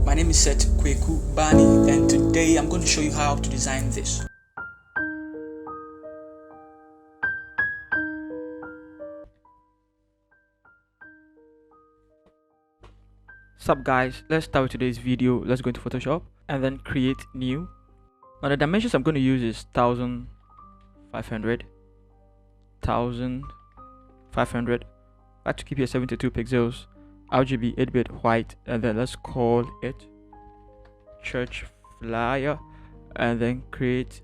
My name is sethkbani, and today I'm going to show you how to design this. Sup guys, let's start with today's video. Let's go into Photoshop and then create new. Now the dimensions I'm going to use is 1500, 1500. I like to keep here 72 pixels, RGB 8-bit white, and then let's call it church flyer, and then create,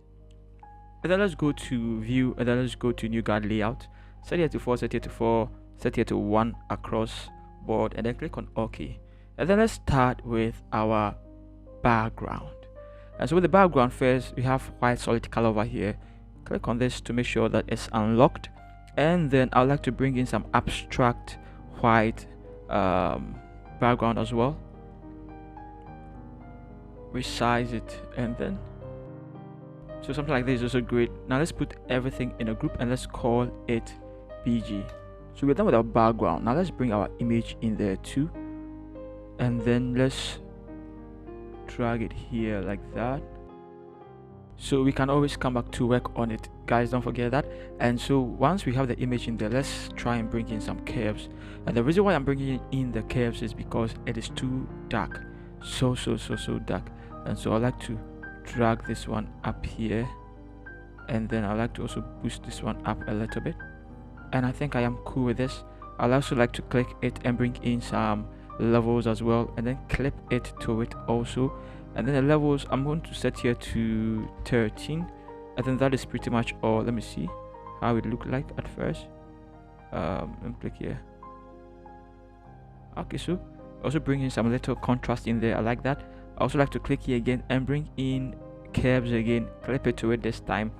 and then let's go to view, and then let's go to new guide layout, set here to 4, set here to 4, set here to 1 across board, and then click on OK. And then let's start with our background. And so with the background, first we have white solid color over here. Click on this to make sure that it's unlocked, and then I'd like to bring in some abstract white background as well. Resize it, and then so something like this is also great. Now let's put everything in a group and let's call it BG. So we're done with our background. Now let's bring our image in there too, and then let's drag it here like that. So we can always come back to work on it, guys, don't forget that. And so once we have the image in there, let's try and bring in some curves. And the reason why I'm bringing in the curves is because it is too dark, so dark. And so I like to drag this one up here, and then I like to also boost this one up a little bit, and I think I am cool with this. I'd also like to click it and bring in some levels as well, and then clip it to it also. And then the levels I'm going to set here to 13. I think that is pretty much all. Let me see how it look like at first. Let me click here. Okay, so also bring in some little contrast in there. I like that. I also like to click here again and bring in curves again, clip it to it this time.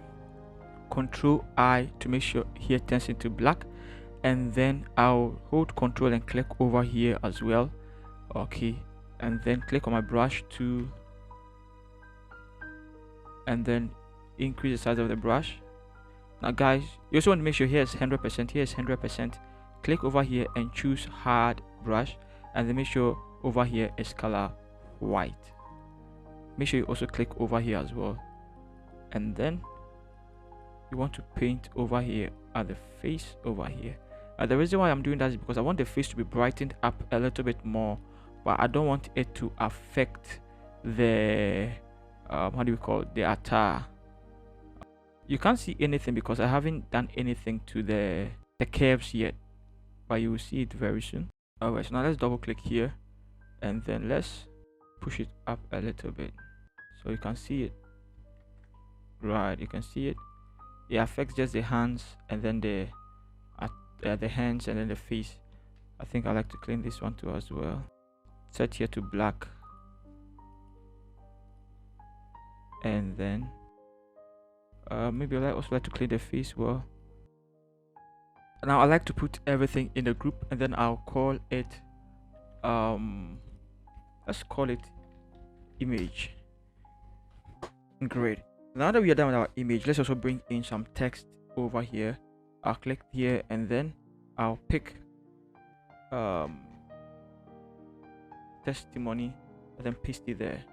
Control I to make sure here turns into black, and then I'll hold control and click over here as well. Okay, and then click on my brush to, and then increase the size of the brush. Now guys, you also want to make sure here is 100%, here is 100%. Click over here and choose hard brush, and then make sure over here is color white. Make sure you also click over here as well, and then you want to paint over here at the face over here. The reason why I'm doing that is because I want the face to be brightened up a little bit more, but I don't want it to affect the how do we call it, the attire. You can't see anything because I haven't done anything to the curves yet, but you will see it very soon. Alright, so now let's double click here, and then let's push it up a little bit so you can see it. Right, you can see it. It affects just the hands, and then the hands, and then the face. I think I like to clean this one too as well. Set here to black, and then maybe I also like to clean the face well. Now I like to put everything in a group, and then I'll call it let's call it image. Great. Now that we are done with our image, let's also bring in some text over here. I'll click here, and then I'll pick testimony, and then paste it there.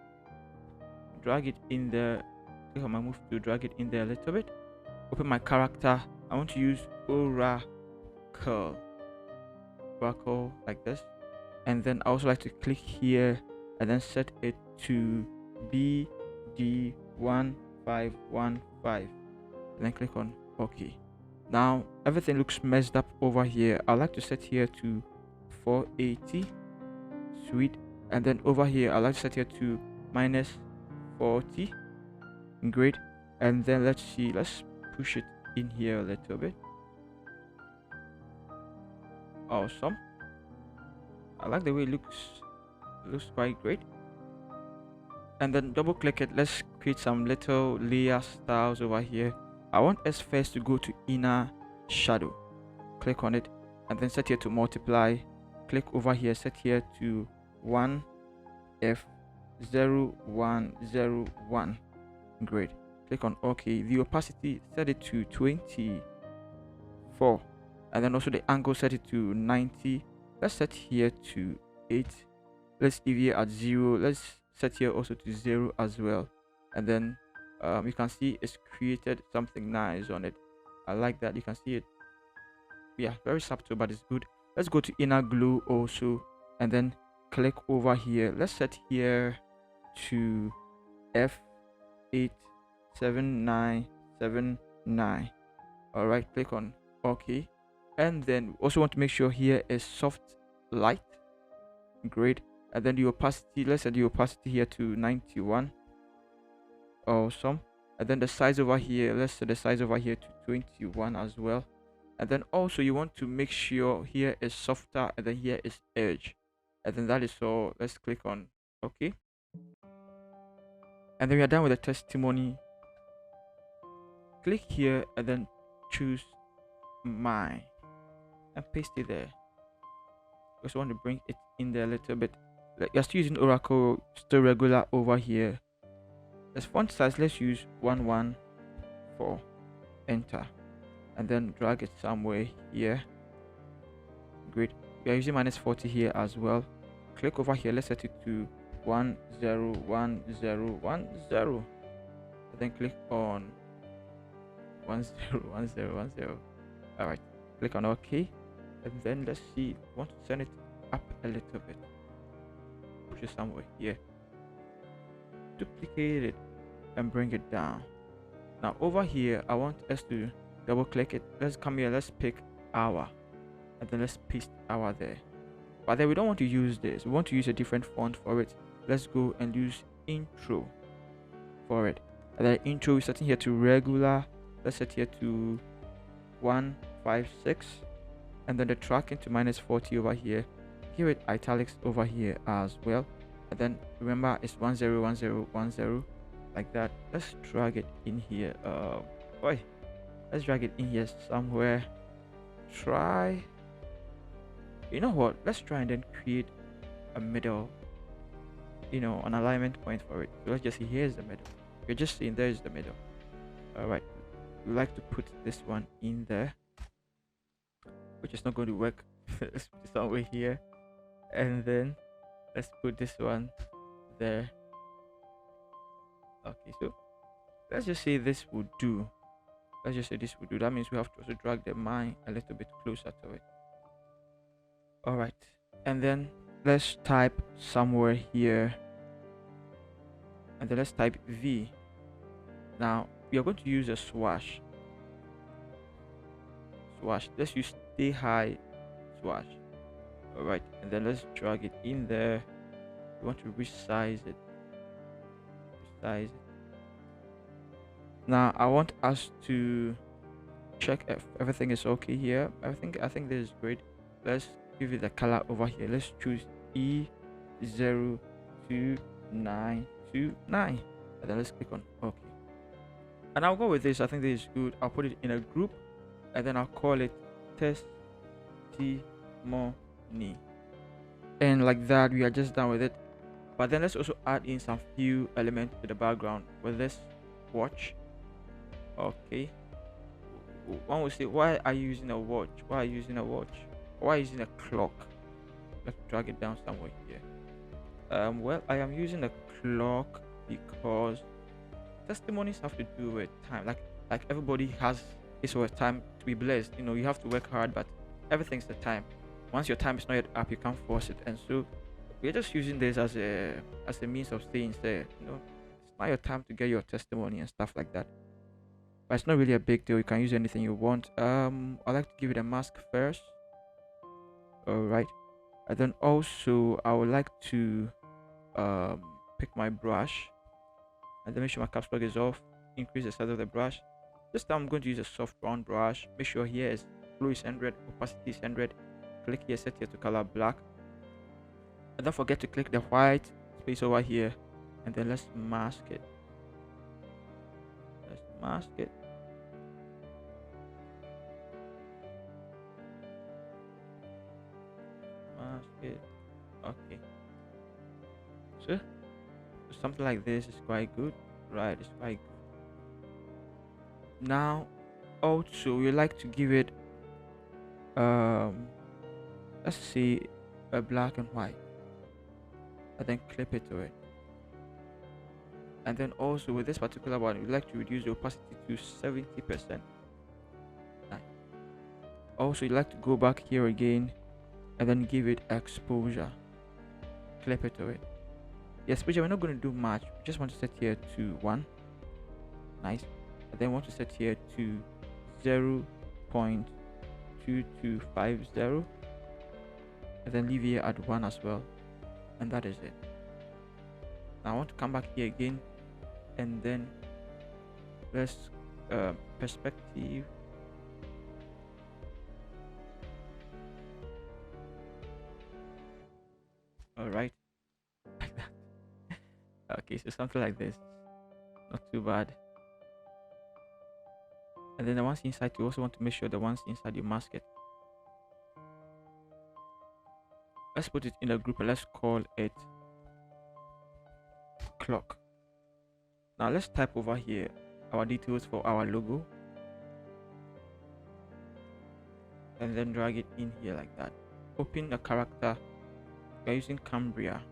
Drag it in there. Click on my move to drag it in there a little bit. Open my character. I want to use oracle like this, and then I also like to click here and then set it to BD1515, and then click on OK. Now everything looks messed up over here. I like to set here to 480. Sweet. And then over here I like to set here to -40. Great. And then let's see, let's push it in here a little bit. Awesome. I like the way it looks quite great. And then double click it. Let's create some little layer styles over here. I want S first to go to inner shadow. Click on it, and then set here to multiply. Click over here, set here to 1F0101. Great. Click on OK. The opacity, set it to 24, and then also the angle, set it to 90. Let's set here to 8, let's leave here at 0. Let's set here also to 0 as well, and then you can see it's created something nice on it. I like that. You can see it, yeah, very subtle, but it's good. Let's go to inner glue also, and then click over here. Let's set here to F87979. all right, click on OK, and then also want to make sure here is soft light. Great. And then the opacity, let's set the opacity here to 91. Awesome. And then the size over here, let's set the size over here to 21 as well. And then also you want to make sure here is softer, and then here is edge, and then that is all. Let's click on OK, and then we are done with the testimony. Click here and then choose mine and paste it there. Just want to bring it in there a little bit. Like you're still using Oracle, still regular over here. As font size, let's use 114. Enter, and then drag it somewhere here. Great. We are using -40 here as well. Click over here. Let's set it to 101010, and then click on 101010. All right. Click on OK, and then let's see. Want to send it up a little bit. Push it somewhere here. Duplicate it and bring it down. Now over here, I want us to double click it. Let's come here. Let's pick hour, and then let's paste hour there. But then we don't want to use this. We want to use a different font for it. Let's go and use intro for it. And then intro is setting here to regular. Let's set here to 156, and then the tracking to -40 over here. Give it italics over here as well, and then remember it's 101010, like that. Let's drag it in here. Let's drag it in here somewhere. You know what, let's try and then create a middle, an alignment point for it. So let's just see, here's the middle. You're just seeing there's the middle. All right, we like to put this one in there, which is not going to work. Let's put it somewhere here, and then let's put this one there. Okay, so let's just say this would do. That means we have to also drag the mine a little bit closer to it. All right, and then let's type somewhere here, and then let's type V. Now we are going to use a swash. Let's use stay high swash. All right, and then let's drag it in there. We want to resize it. Now I want us to check if everything is okay here. I think this is great. Let's give it the color over here. Let's choose E02929, and then let's click on OK. And I'll go with this. I think this is good. I'll put it in a group, and then I'll call it testimony. And like that, we are just done with it. But then let's also add in some few elements to the background with this watch. Okay, one will say, why are you using a watch? Why are you using a watch? Why are you using a clock? Let's drag it down somewhere here. Well, I am using a clock because testimonies have to do with time. Like everybody has his or her time to be blessed. You have to work hard, but everything's the time. Once your time is not yet up, you can't force it. And so we're just using this as a means of saying, it's not your time to get your testimony and stuff like that. But it's not really a big deal. You can use anything you want. I like to give it a mask first. All right, and then also I would like to pick my brush, and then make sure my caps lock is off. Increase the size of the brush. This time I'm going to use a soft round brush. Make sure here is blue is 100, opacity is 100. Click here, set here to color black, and don't forget to click the white space over here, and then let's mask it. Okay, so something like this is quite good, right? It's quite good. Now also we like to give it let's see, a black and white. and then clip it to it. And then also with this particular one, we'd like to reduce the opacity to 70%. Nice. Also, you'd like to go back here again and then give it exposure. Clip it to it. The exposure, we're not going to do much. We just want to set here to 1. Nice. And then want to set here to 0.2250. And then leave here at 1 as well. And that is it. Now I want to come back here again. And then let's perspective. Alright. Like that. Okay, so something like this. Not too bad. And then the ones inside, you also want to make sure the ones inside you mask it. Let's put it in a group and let's call it clock. Now let's type over here our details for our logo and then drag it in here like that. Open a character. We're using Cambria.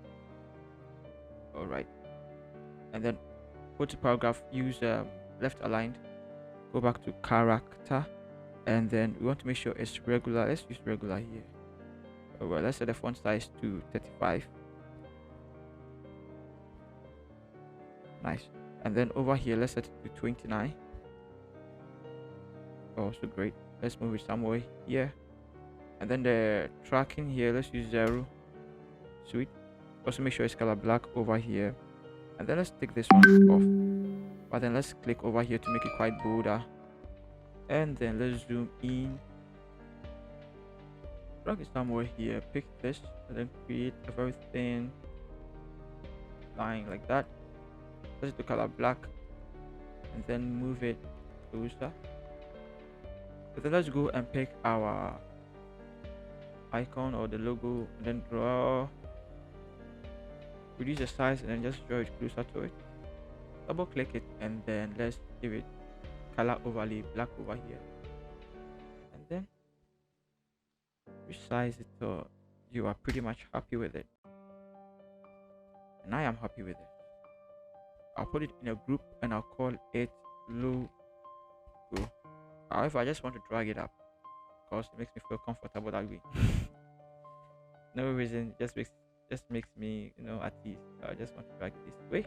Alright. And then go to paragraph, use left aligned, go back to character, and then we want to make sure it's regular. Let's use regular here. Well, let's set the font size to 35. Nice. And then over here, let's set it to 29. Also great. Let's move it somewhere here. And then the tracking here, let's use 0. Sweet. Also make sure it's color black over here. And then let's take this one off. But then let's click over here to make it quite bolder. And then let's zoom in. Drag it somewhere here. Pick this and then create a very thin line like that. Let's do color black and then move it closer. So then let's go and pick our icon or the logo and then draw. Reduce the size and then just draw it closer to it. Double click it and then let's give it color overlay black over here. And then resize it so you are pretty much happy with it. And I am happy with it. I'll put it in a group and I'll call it logo. However, I just want to drag it up because it makes me feel comfortable that way. No reason, just makes me, at ease. So I just want to drag it this way.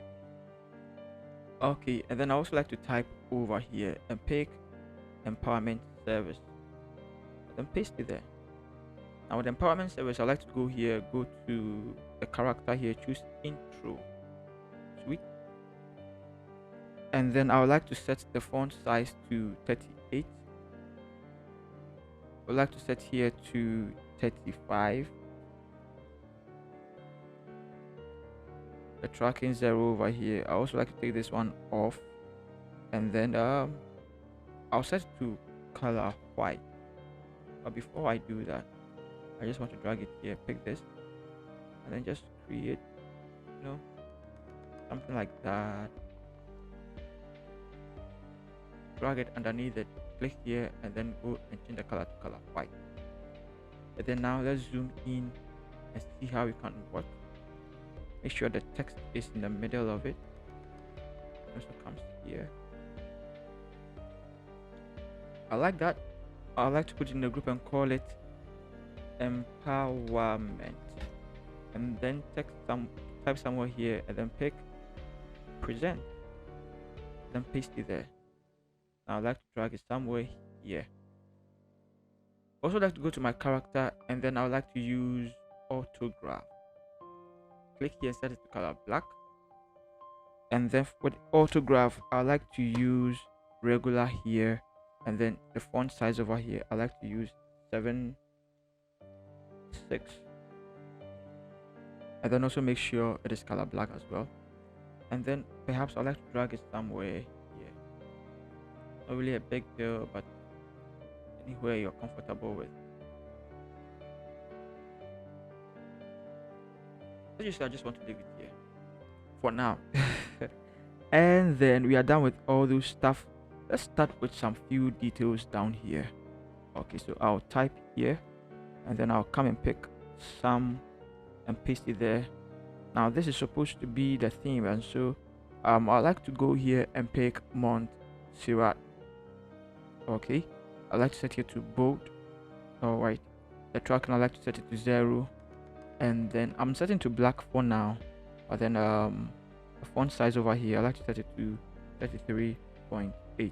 Okay, and then I also like to type over here and pick empowerment service. And then paste it there. Now with empowerment service, I like to go here, go to the character here, choose intro. Sweet. And then I would like to set the font size to 38. I would like to set here to 35. The tracking 0 over here. I also like to take this one off. And then I'll set it to color white. But before I do that, I just want to drag it here, pick this, and then just create, something like that. Drag it underneath it, click here, and then go and change the color to color white. And then now let's zoom in and see how it can work. Make sure the text is in the middle of it. Also comes here. I like that. I like to put it in a group and call it empowerment. And then type somewhere here and then pick present. Then paste it there. Now I'd like to drag it somewhere here. Also like to go to my character and then I would like to use autograph. Click here and set it to color black. And then with autograph, I like to use regular here, and then the font size over here, I like to use 7:6. And then also make sure it is color black as well. And then perhaps I like to drag it somewhere here. Not really a big deal, but anywhere you're comfortable with. I just want to leave it here for now. And then we are done with all those stuff. Let's start with some few details down here. Okay, so I'll type here and then I'll come and pick some and paste it there. Now this is supposed to be the theme, and so I like to go here and pick Montserrat. Okay, I like to set here to bold. All right, the tracking I like to set it to 0, and then I'm setting to black for now. But then the font size over here I like to set it to 33.8.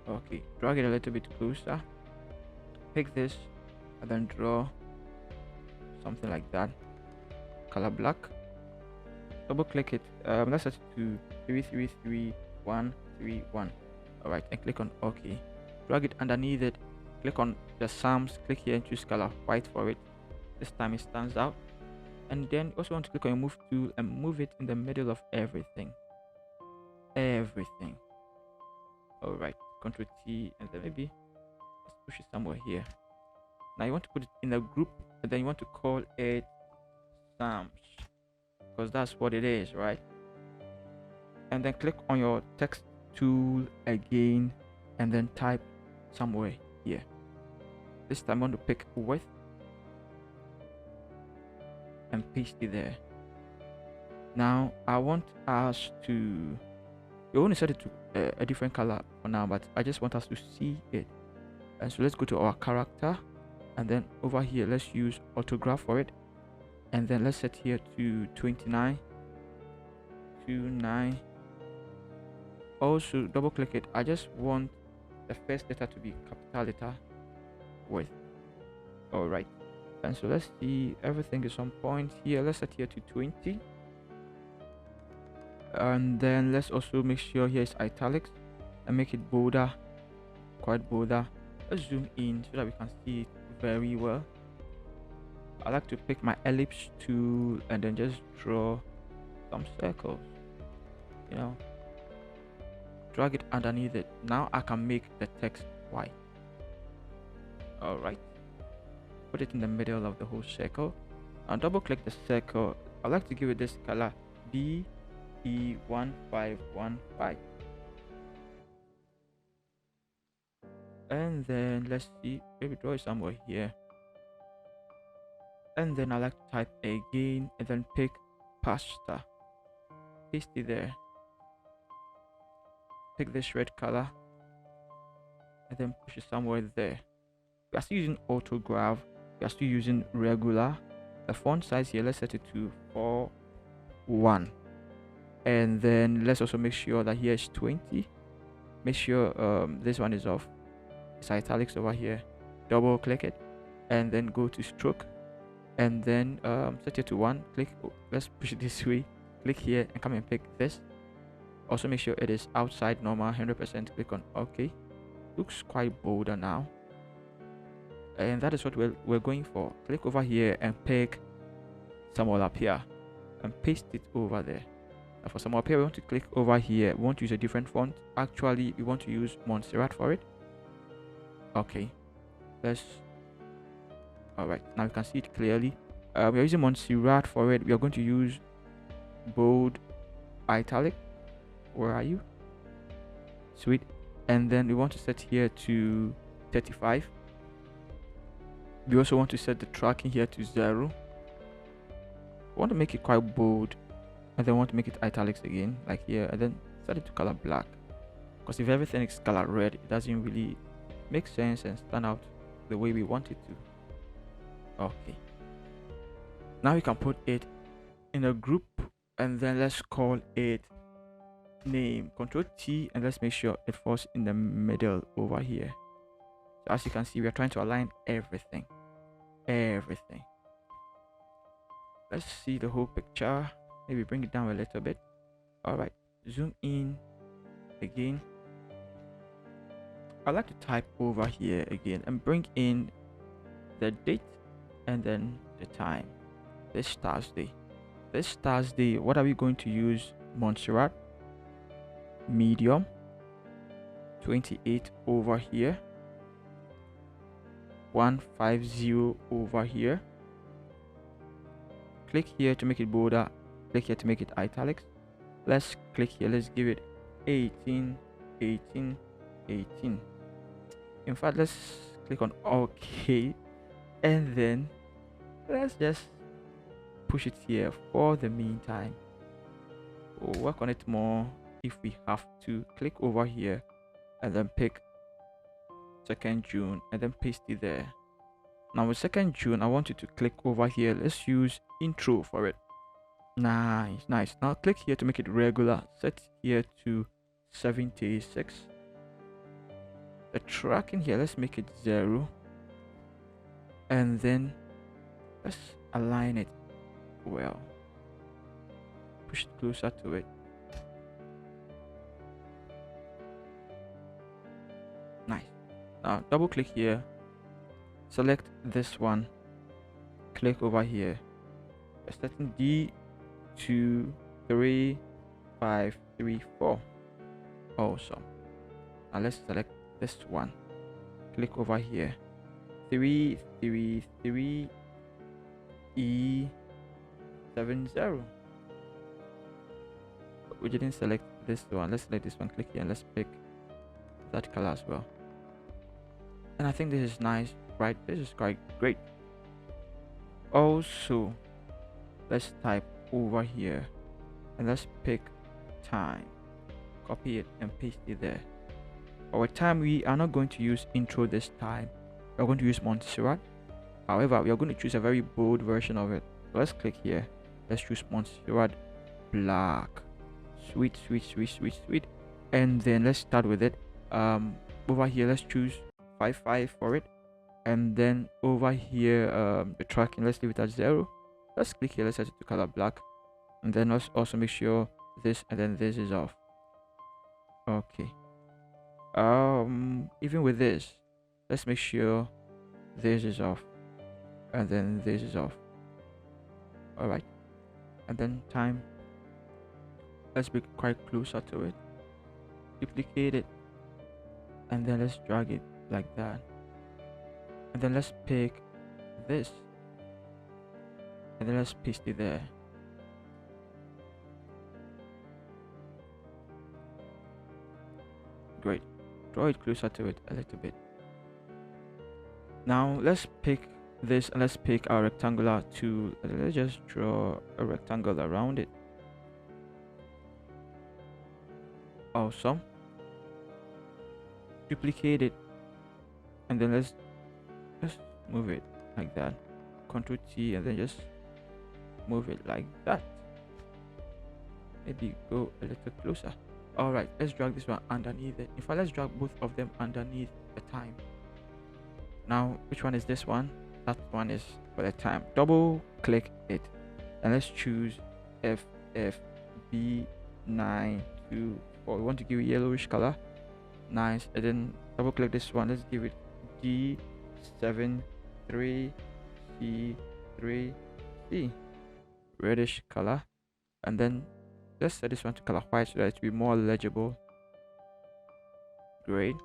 Okay, drag it a little bit closer. Pick this, and then draw something like that. Color black. Double click it. Let's set it to 333131. All right, and click on OK. Drag it underneath it. Click on the Psalms. Click here and choose color white for it. This time it stands out. And then you also want to click on your move tool and move it in the middle of everything. All right, Control T, and then maybe let's push it somewhere here. Now you want to put it in a group, and then you want to call it Psalms, because that's what it is, right? And then click on your text tool again, and then type somewhere here. This time I want to pick width and paste it there. Now I want us to, we want to set it to a different color for now, but I just want us to see it. And so let's go to our character, and then over here let's use autograph for it, and then let's set here to 29. Also double click it. I just want the first letter to be capital letter with. All right, and so let's see, everything is on point here. Let's set here to 20, and then let's also make sure here is italics and make it bolder, quite bolder. Let's zoom in so that we can see it very well. I like to pick my ellipse tool and then just draw some circles, you know, drag it underneath it. Now I can make the text white. All right, put it in the middle of the whole circle, and double click the circle. I like to give it this color BE1515, and then let's see, maybe draw it somewhere here. And then I like to type again, and then pick pasta, paste it there. Pick this red color, and then push it somewhere there. We are still using autograph, we are still using regular. The font size here, let's set it to 4:1, and then let's also make sure that here is 20. Make sure this one is off, it's italics over here. Double click it, and then go to stroke, and then set it to 1. Click, let's push it this way, click here and come and pick this. Also make sure it is outside normal 100%. Click on OK. Looks quite bolder now, and that is what we're going for. Click over here and pick Samuel up here and paste it over there. And for Samuel up here, we want to click over here. We want to use a different font. Actually, we want to use Montserrat for it. Okay, let's, all right, now you can see it clearly. We are using Montserrat for it. We are going to use bold italic. Where are you? Sweet. And then we want to set here to 35. We also want to set the tracking here to 0. We want to make it quite bold, and then want to make it italics again, like here, and then set it to color black, because if everything is color red, it doesn't really make sense and stand out the way we want it to. Okay, now we can put it in a group, and then let's call it name. Control T, and let's make sure it falls in the middle over here. So as you can see, we are trying to align everything. Let's see the whole picture. Maybe bring it down a little bit. All right, zoom in again. I like to type over here again and bring in the date and then the time. This Thursday, what are we going to use? Montserrat medium 28 over here, 150 over here. Click here to make it bolder, click here to make it italics. Let's click here, let's give it 18. In fact, let's click on OK, and then let's just push it here for the meantime. We'll work on it more if we have to. Click over here and then pick 2nd June and then paste it there. Now with 2nd June, I want you to click over here. Let's use intro for it. Nice. Now click here to make it regular. Set here to 76. The tracking here, let's make it 0. And then let's align it well. Push it closer to it. Nice. Now double click here. Select this one. Click over here. We're setting D2, 3, 5, 3, 4. Awesome. Now let's select this one. Click over here. 3, 3, 3, E70. We didn't select this one. Let's select this one. Click here and let's pick that color as well. And I think this is nice, right? This is quite great. Also, let's type over here and let's pick time. Copy it and paste it there. Our time, we are not going to use intro this time. We're going to use Montserrat. However, we are going to choose a very bold version of it. So let's click here. Let's choose Montserrat Black. Sweet. And then let's start with it. Over here, let's choose 5 for it. And then over here, the tracking, let's leave it at 0. Let's click here. Let's set it to color black. And then let's also make sure this and then this is off. Okay. Even with this, let's make sure this is off and then this is off. All right. And then time, let's be quite closer to it. Duplicate it and then let's drag it like that. And then let's pick this and then let's paste it there. Great. Draw it closer to it a little bit. Now let's pick this and let's pick our rectangular tool. Let's just draw a rectangle around it. Awesome. Duplicate it and then let's move it like that. Ctrl T and then just move it like that. Maybe go a little closer. All right, let's drag this one underneath it. In fact, let's drag both of them underneath the time. Now, which one is this one? That one is for the time. Double click it and let's choose FFB924. We want to give it yellowish color. Nice. And then double click this one. Let's give it G73C3C, reddish color. And then let's set this one to color white so that it will be more legible. Great.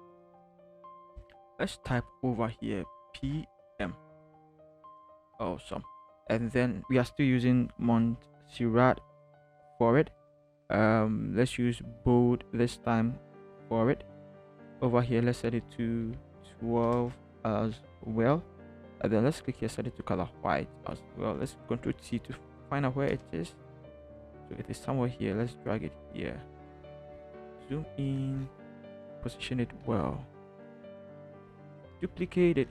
Let's type over here PM. Awesome. And then we are still using Montserrat for it. Let's use bold this time for it. Over here, let's set it to 12 as well. And then let's click here, set it to color white as well. Let's Ctrl T to find out where it is. So it is somewhere here. Let's drag it here. Zoom in, position it well. Duplicate it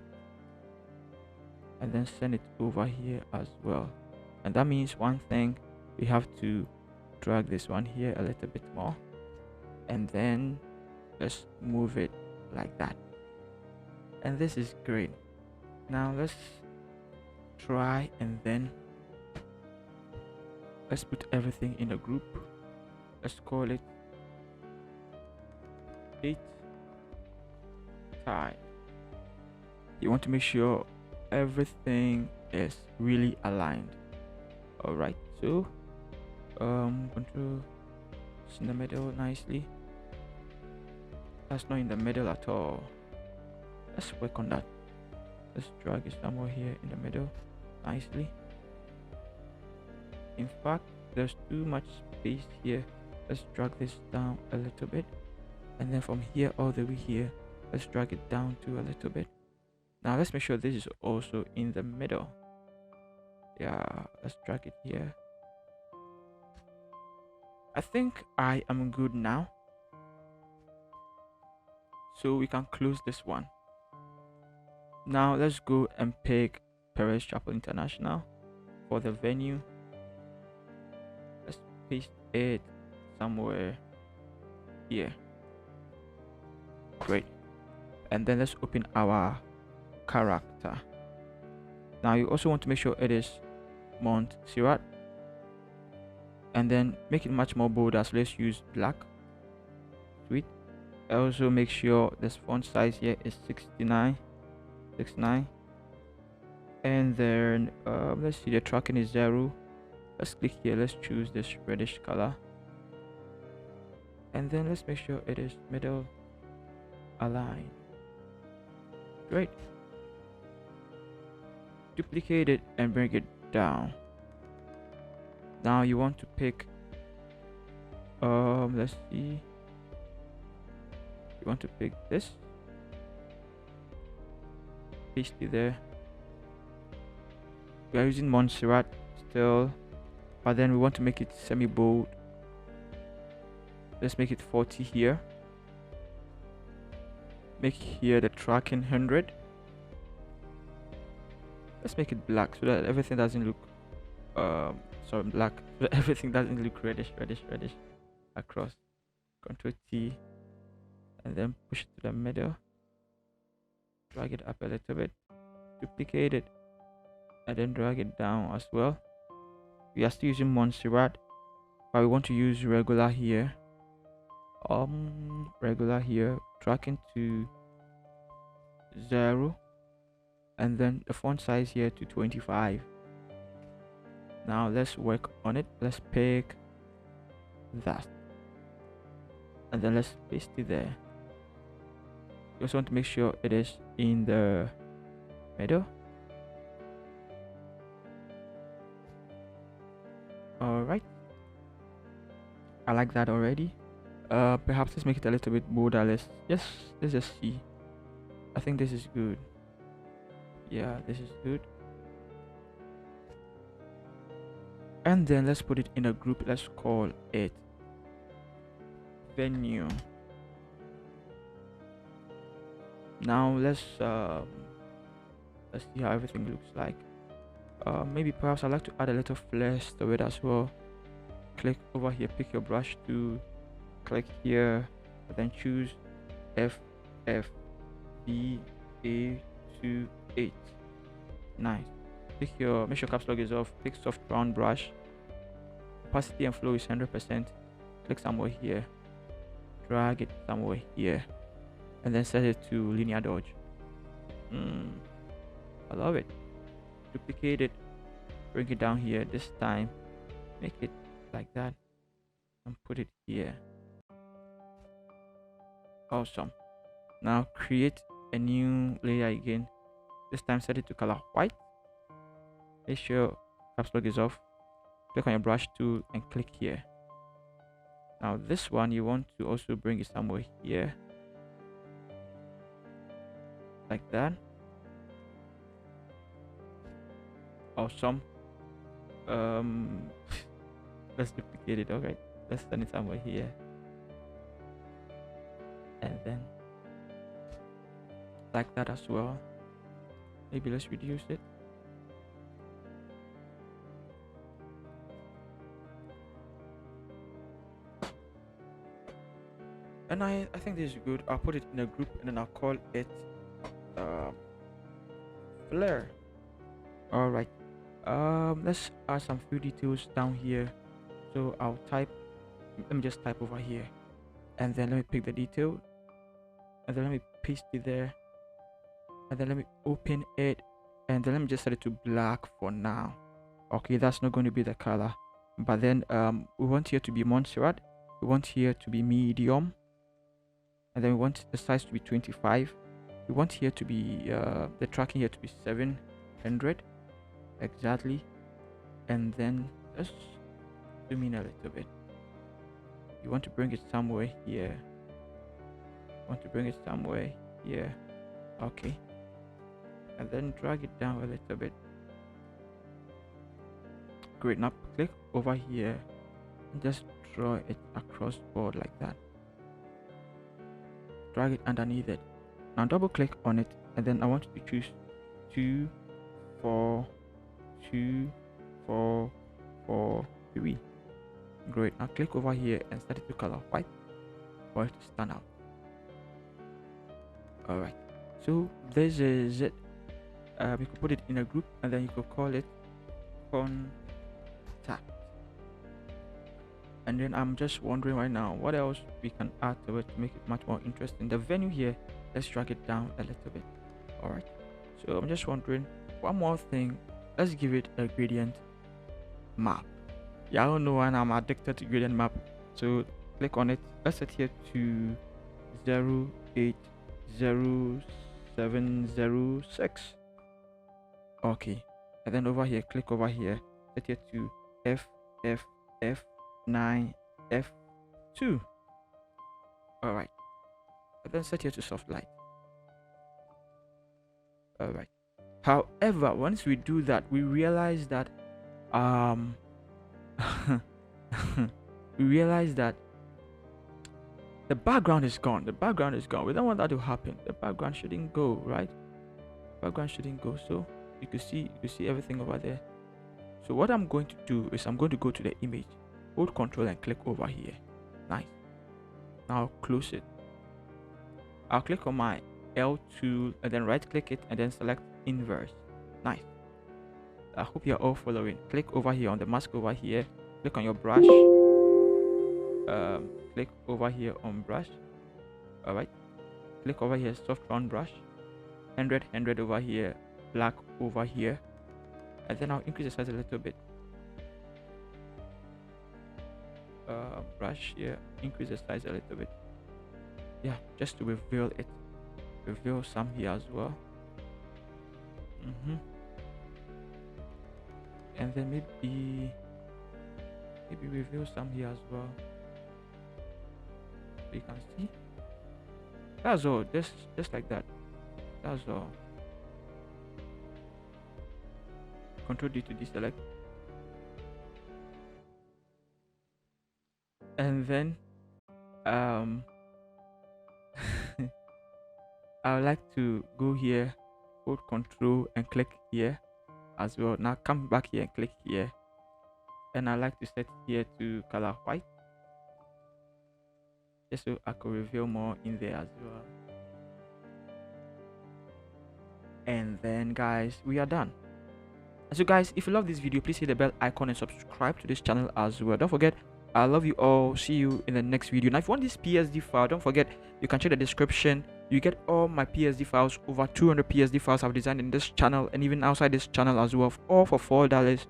and then send it over here as well. And that means one thing, we have to drag this one here a little bit more and then let's move it like that. And this is great. Now let's try and then let's put everything in a group. Let's call it date time. You want to make sure everything is really aligned. All right, so control it's in the middle nicely. That's not in the middle at all. Let's work on that. Let's drag it somewhere here in the middle nicely. In fact, there's too much space here. Let's drag this down a little bit, and then from here all the way here, let's drag it down to a little bit. Now let's make sure this is also in the middle. Yeah, let's drag it here. I think I am good now, so we can close this one. Now let's go and pick Perez Chapel International for the venue. Let's paste it somewhere here. Great. And then let's open our character. Now you also want to make sure it is Montserrat, and then make it much more bolder, so let's use black. Sweet. Also make sure this font size here is 69. And then let's see, the tracking is 0. Let's click here, let's choose this reddish color, and then let's make sure it is middle align. Great. Duplicate it and bring it down. Now you want to pick let's see, you want to pick this, paste it there. We are using Montserrat still, but then we want to make it semi bold. Let's make it 40 here. Make here the tracking 100. Let's make it black so that everything doesn't look black, so that everything doesn't look reddish across. Control T and then push it to the middle, drag it up a little bit, duplicate it, and then drag it down as well. We are still using Montserrat, but we want to use regular here. Regular here, tracking to 0, and then the font size here to 25. Now let's work on it. Let's pick that, and then let's paste it there. You also want to make sure it is in the middle. All right, I like that already. Perhaps let's make it a little bit bolder. Let's just see. I think this is good. Yeah, this is good. And then let's put it in a group. Let's call it venue. Now let's see how everything looks like. Maybe perhaps I'd like to add a little flash to it as well. Click over here, pick your brush tool, click here, and then choose FFB-A28. Nice. Make sure caps lock is off. Pick soft round brush. Opacity and flow is 100%. Click somewhere here, drag it somewhere here, and then set it to linear dodge. I love it. Duplicate it, bring it down here. This time make it like that and put it here. Awesome. Now create a new layer again. This time set it to color white. Make sure caps lock is off. Click on your brush tool and click here. Now this one you want to also bring it somewhere here, like that. Awesome. Let's duplicate it. Okay, let's send it somewhere here, and then like that as well. Maybe let's reduce it. And I think this is good. I'll put it in a group and then I'll call it flare. All right. Let's add some few details down here. So I'll type. Let me just type over here, and then let me pick the detail, and then let me paste it there, and then let me open it, and then let me just set it to black for now. Okay, that's not going to be the color, but then we want here to be Montserrat. We want here to be medium, and then we want the size to be 25. We want here to be the tracking here to be 700 exactly, and then let's zoom in a little bit. You want to bring it somewhere here. Okay, and then drag it down a little bit. Great. Now click over here and just draw it across board like that. Drag it underneath it. Now double click on it, and then I want you to choose 2 4 2 4 4 3. Great. Now click over here and set it to color white for it to stand out. All right, so this is it. We could put it in a group, and then you could call it contact. And then I'm just wondering right now what else we can add to it to make it much more interesting. The venue here, let's drag it down a little bit. All right, so I'm just wondering one more thing. Let's give it a gradient map. Yeah, I don't know, and I'm addicted to gradient map. So click on it. Let's set here to 0800706. Okay, and then over here, click over here, set here to FFF9F2. All right, and then set here to soft light. All right. However, once we do that, we realize that we realize that the background is gone. The background is gone. We don't want that to happen. The background shouldn't go, right? Background shouldn't go. So you can see everything over there. So what I'm going to do is I'm going to go to the image, hold Control and click over here. Nice. Now close it. I'll click on my L tool and then right click it and then select inverse. Nice. I hope you're all following. Click over here on the mask over here. Click on your brush. Click over here on brush. All right. Click over here, soft round brush. 100 over here, black over here, and then I'll increase the size a little bit. Brush here, increase the size a little bit. Yeah, just to reveal it. Reveal some here as well. And then maybe reveal some here as well. So you can see. That's all. Just like that. That's all. Control D to deselect. And then I would like to go here, hold Control and click here as well. Now come back here and click here, and I like to set here to color white, just so I could reveal more in there as well. And then guys, we are done. So guys, if you love this video, please hit the bell icon and subscribe to this channel as well. Don't forget, I love you all. See you in the next video. Now if you want this PSD file, don't forget you can check the description. You get all my PSD files, over 200 PSD files I've designed in this channel and even outside this channel as well, all for $4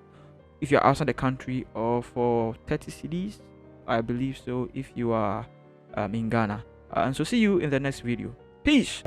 if you're outside the country, or for 30 CDs, I believe so, if you are in Ghana. And so see you in the next video. Peace.